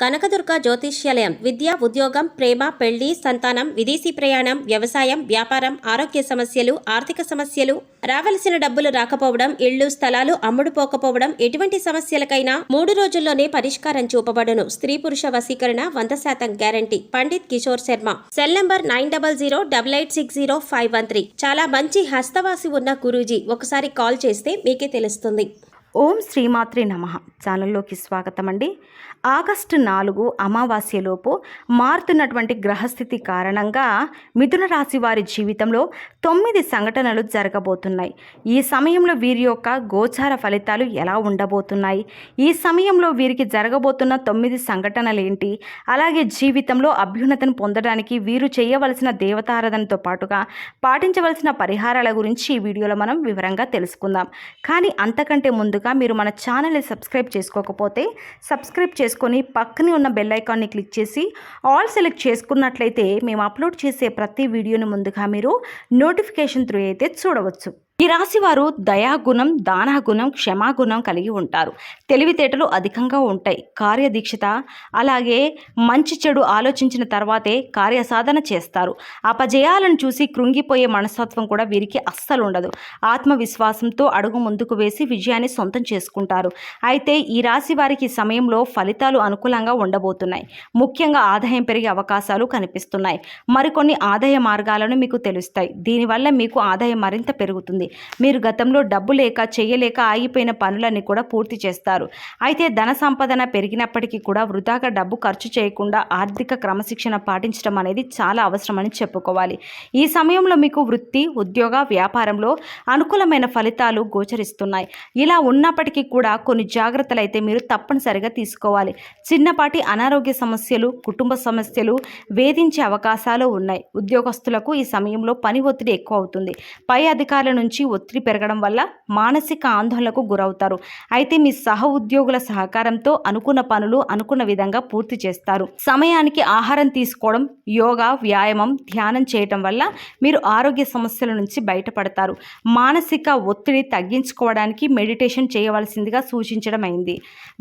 కనకదుర్గ జ్యోతిష్యాలయం విద్య, ఉద్యోగం, ప్రేమ, పెళ్లి, సంతానం, విదేశీ ప్రయాణం, వ్యవసాయం, వ్యాపారం, ఆరోగ్య సమస్యలు, ఆర్థిక సమస్యలు, రావలసిన డబ్బులు రాకపోవడం, ఇళ్లు స్థలాలు అమ్ముడుపోకపోవడం, ఎటువంటి సమస్యలకైనా 3 రోజుల్లోనే పరిష్కారం చూపబడును. స్త్రీ పురుష వశీకరణ 100% guarantee. Pandit Kishore Sharma. Cell number 9008860513. చాలా మంచి హస్తవాసి ఉన్న గురూజీ. ఒకసారి కాల్ చేస్తే మీకే తెలుస్తుంది. ఓం శ్రీమాత్రే నమః. ఛానల్లోకి స్వాగతం అండి. ఆగస్టు 4 అమావాస్యలోపు మారుతున్నటువంటి గ్రహస్థితి కారణంగా మిథున రాశి వారి జీవితంలో 9 సంఘటనలు జరగబోతున్నాయి. ఈ సమయంలో వీరి యొక్క గోచార ఫలితాలు ఎలా ఉండబోతున్నాయి, ఈ సమయంలో వీరికి జరగబోతున్న 9 సంఘటనలు ఏంటి, అలాగే జీవితంలో అభ్యున్నతిని పొందడానికి వీరు చేయవలసిన దేవతారాధనతో పాటుగా పాటించవలసిన పరిహారాల గురించి ఈ వీడియోలో మనం వివరంగా తెలుసుకుందాం. కానీ అంతకంటే ముందుగా మీరు మన ఛానల్ని సబ్స్క్రైబ్ చేసుకోకపోతే సబ్స్క్రైబ్ చేసుకొని పక్కనే ఉన్న బెల్ ఐకాన్ని క్లిక్ చేసి ఆల్ సెలెక్ట్ చేసుకున్నట్లయితే మేము అప్లోడ్ చేసే ప్రతి వీడియోని ముందుగా మీరు నోటిఫికేషన్ త్రూ అయితే చూడవచ్చు. ఈ రాశి వారు దయాగుణం, దానగుణం, క్షమాగుణం కలిగి ఉంటారు. తెలివితేటలు అధికంగా ఉంటాయి. కార్యదీక్షత, అలాగే మంచి చెడు ఆలోచించిన తర్వాతే కార్యసాధన చేస్తారు. అపజయాలను చూసి కృంగిపోయే మనస్తత్వం కూడా వీరికి అస్సలు ఉండదు. ఆత్మవిశ్వాసంతో అడుగు ముందుకు వేసి విజయాన్ని సొంతం చేసుకుంటారు. అయితే ఈ రాశి వారికి సమయంలో ఫలితాలు అనుకూలంగా ఉండబోతున్నాయి. ముఖ్యంగా ఆదాయం పెరిగే అవకాశాలు కనిపిస్తున్నాయి. మరికొన్ని ఆదాయ మార్గాలను మీకు తెలుస్తాయి. దీనివల్ల మీకు ఆదాయం మరింత పెరుగుతుంది. మీరు గతంలో డబ్బు లేక చేయలేక ఆగిపోయిన పనులన్నీ కూడా పూర్తి చేస్తారు. అయితే ధన సంపాదన పెరిగినప్పటికీ కూడా వృధాగా డబ్బు ఖర్చు చేయకుండా ఆర్థిక క్రమశిక్షణ పాటించడం అనేది చాలా అవసరమని చెప్పుకోవాలి. ఈ సమయంలో మీకు వృత్తి, ఉద్యోగ, వ్యాపారంలో అనుకూలమైన ఫలితాలు గోచరిస్తున్నాయి. ఇలా ఉన్నప్పటికీ కూడా కొన్ని జాగ్రత్తలు అయితే మీరు తప్పనిసరిగా తీసుకోవాలి. చిన్నపాటి అనారోగ్య సమస్యలు, కుటుంబ సమస్యలు వేధించే అవకాశాలు ఉన్నాయి. ఉద్యోగస్తులకు ఈ సమయంలో పని ఒత్తిడి ఎక్కువ అవుతుంది. పై అధికారుల నుంచి ఒత్తిడి పెరగడం వల్ల మానసిక ఆందోళనకు గురవుతారు. అయితే మీ సహ ఉద్యోగుల సహకారంతో అనుకున్న పనులు అనుకున్న విధంగా పూర్తి చేస్తారు. సమయానికి ఆహారం తీసుకోవడం, యోగా, వ్యాయామం, ధ్యానం చేయటం వల్ల మీరు ఆరోగ్య సమస్యల నుంచి బయటపడతారు. మానసిక ఒత్తిడి తగ్గించుకోవడానికి మెడిటేషన్ చేయవలసిందిగా సూచించడం అయింది.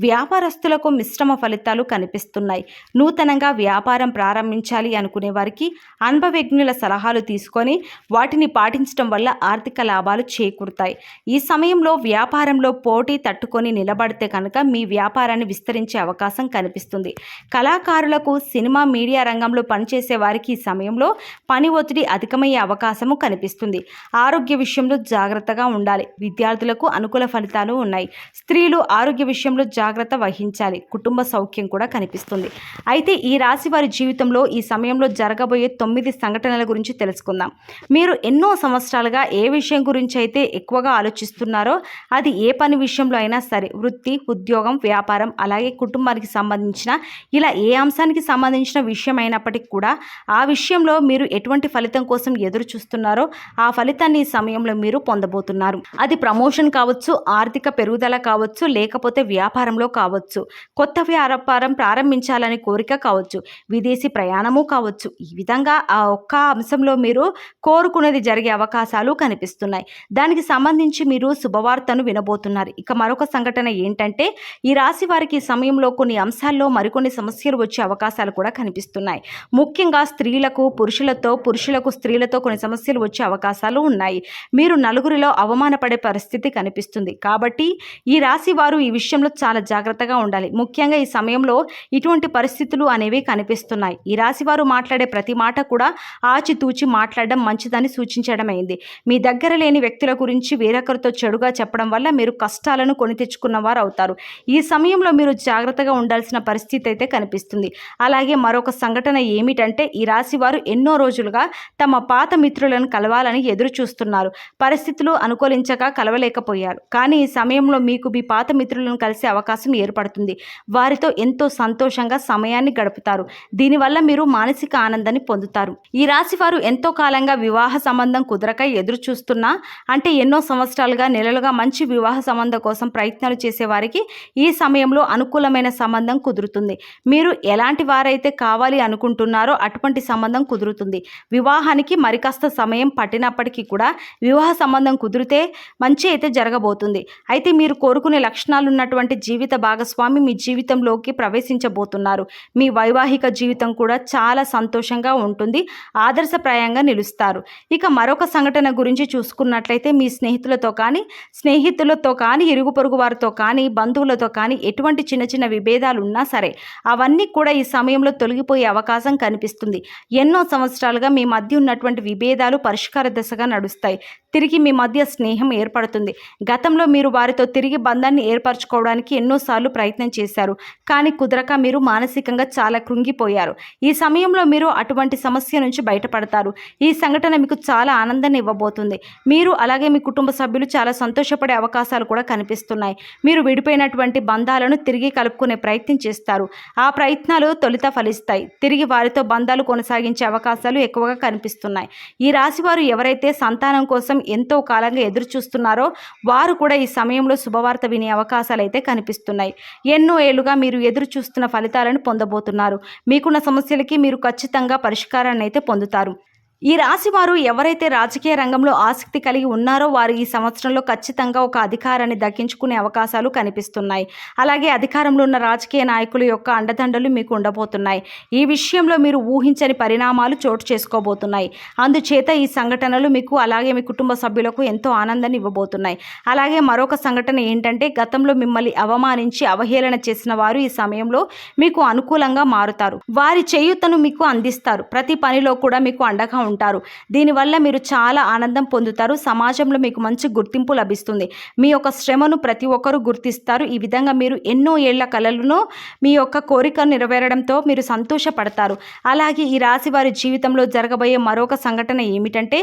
వ్యాపారస్తులకు మిశ్రమ ఫలితాలు కనిపిస్తున్నాయి. నూతనంగా వ్యాపారం ప్రారంభించాలి అనుకునే వారికి అనుభవజ్ఞుల సలహాలు తీసుకొని వాటిని పాటించడం వల్ల ఆర్థిక లాభాలు చేకూరుతాయి. ఈ సమయంలో వ్యాపారంలో పోటీ తట్టుకొని నిలబడితే కనుక మీ వ్యాపారాన్ని విస్తరించే అవకాశం కనిపిస్తుంది. కళాకారులకు, సినిమా, మీడియా రంగంలో పనిచేసే వారికి ఈ సమయంలో పని ఒత్తిడి అధికమయ్యే అవకాశము కనిపిస్తుంది. ఆరోగ్య విషయంలో జాగ్రత్తగా ఉండాలి. విద్యార్థులకు అనుకూల ఫలితాలు ఉన్నాయి. స్త్రీలు ఆరోగ్య విషయంలో జాగ్రత్త వహించాలి. కుటుంబ సౌఖ్యం కూడా కనిపిస్తుంది. అయితే ఈ రాశి వారి జీవితంలో ఈ సమయంలో జరగబోయే 9 సంఘటనల గురించి తెలుసుకుందాం. మీరు ఎన్నో సంవత్సరాలుగా ఏ విషయం గురించి అయితే ఎక్కువగా ఆలోచిస్తున్నారో, అది ఏ పని విషయంలో అయినా సరే, వృత్తి, ఉద్యోగం, వ్యాపారం, అలాగే కుటుంబానికి సంబంధించిన ఇలా ఏ అంశానికి సంబంధించిన విషయం అయినప్పటికీ కూడా ఆ విషయంలో మీరు ఎటువంటి ఫలితం కోసం ఎదురు చూస్తున్నారో ఆ ఫలితాన్ని ఈ సమయంలో మీరు పొందబోతున్నారు. అది ప్రమోషన్ కావచ్చు, ఆర్థిక పెరుగుదల కావచ్చు, లేకపోతే వ్యాపారంలో కావచ్చు, కొత్త వ్యాపారం ప్రారంభించాలని కోరిక కావచ్చు, విదేశీ ప్రయాణము కావచ్చు. ఈ విధంగా ఆ ఒక్క అంశంలో మీరు కోరుకునేది జరిగే అవకాశాలు కనిపిస్తున్నాయి. దానికి సంబంధించి మీరు శుభవార్తను వినబోతున్నారు. ఇక మరొక సంఘటన ఏంటంటే, ఈ రాశి వారికి ఈ సమయంలో కొన్ని అంశాల్లో మరికొన్ని సమస్యలు వచ్చే అవకాశాలు కూడా కనిపిస్తున్నాయి. ముఖ్యంగా స్త్రీలకు పురుషులకు స్త్రీలతో కొన్ని సమస్యలు వచ్చే అవకాశాలు ఉన్నాయి. మీరు నలుగురిలో అవమానపడే పరిస్థితి కనిపిస్తుంది. కాబట్టి ఈ రాశి వారు ఈ విషయంలో చాలా జాగ్రత్తగా ఉండాలి. ముఖ్యంగా ఈ సమయంలో ఇటువంటి పరిస్థితులు అనేవి కనిపిస్తున్నాయి. ఈ రాశి వారు మాట్లాడే ప్రతి మాట కూడా ఆచితూచి మాట్లాడడం మంచిదని సూచించడం అయింది. మీ దగ్గర లేని వ్యక్తుల గురించి వేరొకరితో చెడుగా చెప్పడం వల్ల మీరు కష్టాలను కొని తెచ్చుకున్న వారు అవుతారు. ఈ సమయంలో మీరు జాగ్రత్తగా ఉండాల్సిన పరిస్థితి అయితే కనిపిస్తుంది. అలాగే మరొక సంఘటన ఏమిటంటే, ఈ రాశి వారు ఎన్నో రోజులుగా తమ పాత మిత్రులను కలవాలని ఎదురు చూస్తున్నారు. పరిస్థితులు అనుకూలించక కలవలేకపోయారు. కానీ ఈ సమయంలో మీకు మీ పాత మిత్రులను కలిసే అవకాశం ఏర్పడుతుంది. వారితో ఎంతో సంతోషంగా సమయాన్ని గడుపుతారు. దీనివల్ల మీరు మానసిక ఆనందాన్ని పొందుతారు. ఈ రాశి వారు ఎంతో కాలంగా వివాహ సంబంధం కుదరక ఎదురు చూస్తున్నా అంటే ఎన్నో సంవత్సరాలుగా నెలలుగా మంచి వివాహ సంబంధం కోసం ప్రయత్నాలు చేసేవారికి ఈ సమయంలో అనుకూలమైన సంబంధం కుదురుతుంది. మీరు ఎలాంటి వారైతే కావాలి అనుకుంటున్నారో అటువంటి సంబంధం కుదురుతుంది. వివాహానికి మరికాస్త సమయం పట్టినప్పటికీ కూడా వివాహ సంబంధం కుదిరితే మంచి అయితే జరగబోతుంది. అయితే మీరు కోరుకునే లక్షణాలు ఉన్నటువంటి జీవిత భాగస్వామి మీ జీవితంలోకి ప్రవేశించబోతున్నారు. మీ వైవాహిక జీవితం కూడా చాలా సంతోషంగా ఉంటుంది, ఆదర్శప్రాయంగా నిలుస్తారు. ఇక మరొక సంఘటన గురించి చూసుకున్నట్లయితే మీ స్నేహితులతో కానీ ఇరుగు పొరుగు వారితో కానీ బంధువులతో కానీ ఎటువంటి చిన్న చిన్న విభేదాలు ఉన్నా సరే అవన్నీ కూడా ఈ సమయంలో తొలగిపోయే అవకాశం కనిపిస్తుంది. ఎన్నో సంవత్సరాలుగా మీ మధ్య ఉన్నటువంటి విభేదాలు పరిష్కార దశగా నడుస్తాయి. తిరిగి మీ మధ్య స్నేహం ఏర్పడుతుంది. గతంలో మీరు వారితో తిరిగి బంధాన్ని ఏర్పరచుకోవడానికి ఎన్నోసార్లు ప్రయత్నం చేశారు, కానీ కుదరక మీరు మానసికంగా చాలా కృంగిపోయారు. ఈ సమయంలో మీరు అటువంటి సమస్య నుంచి బయటపడతారు. ఈ సంఘటన మీకు చాలా ఆనందాన్ని ఇవ్వబోతుంది. మీరు అలాగే మీ కుటుంబ సభ్యులు చాలా సంతోషపడే అవకాశాలు కూడా కనిపిస్తున్నాయి. మీరు విడిపోయినటువంటి బంధాలను తిరిగి కలుపుకునే ప్రయత్నం చేస్తారు. ఆ ప్రయత్నాలు తొలుత ఫలిస్తాయి. తిరిగి వారితో బంధాలు కొనసాగించే అవకాశాలు ఎక్కువగా కనిపిస్తున్నాయి. ఈ రాశివారు ఎవరైతే సంతానం కోసం ఎంతో కాలంగా ఎదురు చూస్తున్నారో వారు కూడా ఈ సమయంలో శుభవార్త వినే అవకాశాలు అయితే కనిపిస్తున్నాయి. ఎన్నో ఏళ్లుగా మీరు ఎదురు చూస్తున్న ఫలితాలను పొందబోతున్నారు. మీకున్న సమస్యలకి మీరు ఖచ్చితంగా పరిష్కారాన్ని అయితే పొందుతారు. ఈ రాశి వారు ఎవరైతే రాజకీయ రంగంలో ఆసక్తి కలిగి ఉన్నారో వారు ఈ సంవత్సరంలో ఖచ్చితంగా ఒక అధికారాన్ని దక్కించుకునే అవకాశాలు కనిపిస్తున్నాయి. అలాగే అధికారంలో ఉన్న రాజకీయ నాయకుల యొక్క అండదండలు మీకు ఉండబోతున్నాయి. ఈ విషయంలో మీరు ఊహించని పరిణామాలు చోటు చేసుకోబోతున్నాయి. అందుచేత ఈ సంఘటనలు మీకు అలాగే మీ కుటుంబ సభ్యులకు ఎంతో ఆనందాన్ని ఇవ్వబోతున్నాయి. అలాగే మరొక సంఘటన ఏంటంటే గతంలో మిమ్మల్ని అవమానించి అవహేళన చేసిన వారు ఈ సమయంలో మీకు అనుకూలంగా మారుతారు. వారి చేయూతను మీకు అందిస్తారు. ప్రతి పనిలో కూడా మీకు అండగా ఉంటారు. దీనివల్ల మీరు చాలా ఆనందం పొందుతారు. సమాజంలో మీకు మంచి గుర్తింపు లభిస్తుంది. మీ యొక్క శ్రమను ప్రతి ఒక్కరూ గుర్తిస్తారు. ఈ విధంగా మీరు ఎన్నో ఏళ్ల కలలను మీ యొక్క కోరికను నెరవేరడంతో మీరు సంతోషపడతారు. అలాగే ఈ రాశి వారి జీవితంలో జరగబోయే మరొక సంఘటన ఏమిటంటే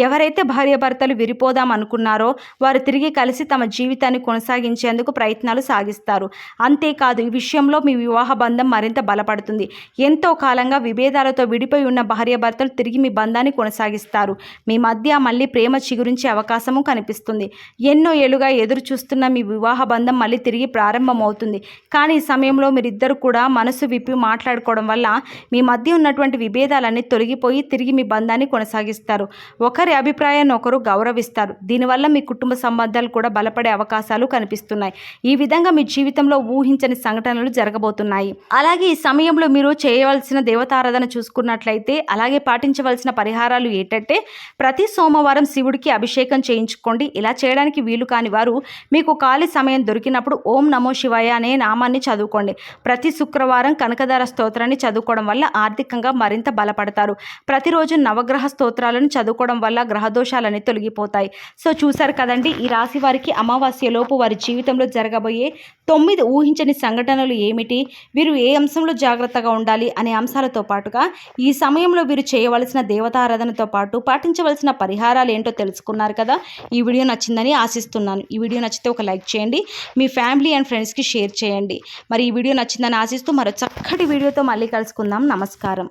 ఎవరైతే భార్యాభర్తలు విడిపోదాం అనుకున్నారో వారు తిరిగి కలిసి తమ జీవితాన్ని కొనసాగించేందుకు ప్రయత్నాలు సాగిస్తారు. అంతేకాదు ఈ విషయంలో మీ వివాహ బంధం మరింత బలపడుతుంది. ఎంతో కాలంగా విభేదాలతో విడిపోయి ఉన్న భార్యాభర్తలు తిరిగి మీ బంధాన్ని కొనసాగిస్తారు. మీ మధ్య మళ్ళీ ప్రేమ చిగురించే అవకాశము కనిపిస్తుంది. ఎన్నో ఏళ్లుగా ఎదురు చూస్తున్న మీ వివాహ బంధం మళ్ళీ తిరిగి ప్రారంభమవుతుంది. కానీ ఈ సమయంలో మీరిద్దరు కూడా మనసు విప్పి మాట్లాడుకోవడం వల్ల మీ మధ్య ఉన్నటువంటి విభేదాలన్నీ తొలగిపోయి తిరిగి మీ బంధాన్ని కొనసాగిస్తారు. ఒకరి అభిప్రాయాన్ని ఒకరు గౌరవిస్తారు. దీనివల్ల మీ కుటుంబ సంబంధాలు కూడా బలపడే అవకాశాలు కనిపిస్తున్నాయి. ఈ విధంగా మీ జీవితంలో ఊహించని సంఘటనలు జరగబోతున్నాయి. అలాగే ఈ సమయంలో మీరు చేయవలసిన దేవతారాధన చూసుకున్నట్లయితే అలాగే పాటించవలసిన పరిహారాలు ఏంటంటే ప్రతి సోమవారం శివుడికి అభిషేకం చేయించుకోండి. ఇలా చేయడానికి వీలు కాని వారు మీకు ఖాళీ సమయం దొరికినప్పుడు ఓం నమో శివాయ అనే నామాన్ని చదువుకోండి. ప్రతి శుక్రవారం కనకదార స్తోత్రాన్ని చదువుకోవడం వల్ల ఆర్థికంగా మరింత బలపడతారు. ప్రతిరోజు నవగ్రహ స్తోత్రాలను చదువుకోవడం వల్ల గ్రహదోషాలన్నీ తొలగిపోతాయి. సో చూశారు కదండి, ఈ రాశి వారికి అమావాస్యలోపు వారి జీవితంలో జరగబోయే 9 ఊహించని సంఘటనలు ఏమిటి, వీరు ఏ అంశంలో జాగ్రత్తగా ఉండాలి అనే అంశాలతో పాటుగా ఈ సమయంలో వీరు చేయవలసిన దేవతారాధనతో పాటు పాటించవలసిన పరిహారాలు ఏంటో తెలుసుకున్నారు కదా. ఈ వీడియో నచ్చిందని ఆశిస్తున్నాను. ఈ వీడియో నచ్చితే ఒక లైక్ చేయండి, మీ ఫ్యామిలీ అండ్ ఫ్రెండ్స్కి షేర్ చేయండి. మరి ఈ వీడియో నచ్చిందని ఆశిస్తూ మరో చక్కటి వీడియోతో మళ్ళీ కలుసుకుందాం. నమస్కారం.